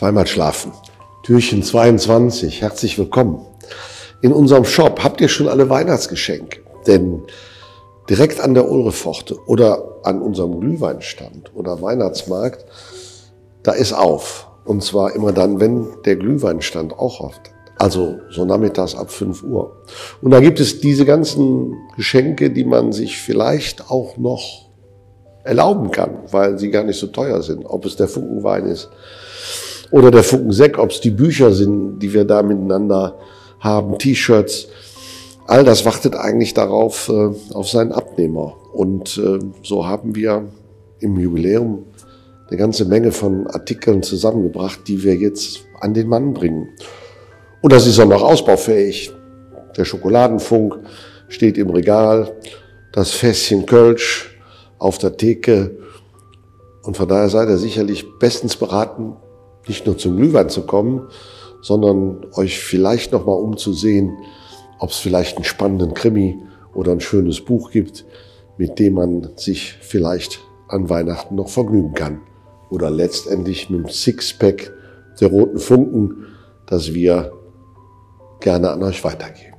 Zweimal schlafen. Türchen 22. Herzlich willkommen. In unserem Shop habt ihr schon alle Weihnachtsgeschenke. Denn direkt an der Ulrepforte oder an unserem Glühweinstand oder Weihnachtsmarkt, da ist auf. Und zwar immer dann, wenn der Glühweinstand auch auf hat. Also so nachmittags ab 5 Uhr. Und da gibt es diese ganzen Geschenke, die man sich vielleicht auch noch erlauben kann, weil sie gar nicht so teuer sind. Ob es der Funkenwein ist oder der Funkensekt, ob es die Bücher sind, die wir da miteinander haben, T-Shirts. All das wartet eigentlich darauf, auf seinen Abnehmer. Und so haben wir im Jubiläum eine ganze Menge von Artikeln zusammengebracht, die wir jetzt an den Mann bringen. Und das ist auch noch ausbaufähig. Der Schokoladenfunk steht im Regal, das Fässchen Kölsch auf der Theke. Und von daher seid ihr sicherlich bestens beraten, nicht nur zum Glühwein zu kommen, sondern euch vielleicht nochmal umzusehen, ob es vielleicht einen spannenden Krimi oder ein schönes Buch gibt, mit dem man sich vielleicht an Weihnachten noch vergnügen kann. Oder letztendlich mit dem Sixpack der roten Funken, das wir gerne an euch weitergeben.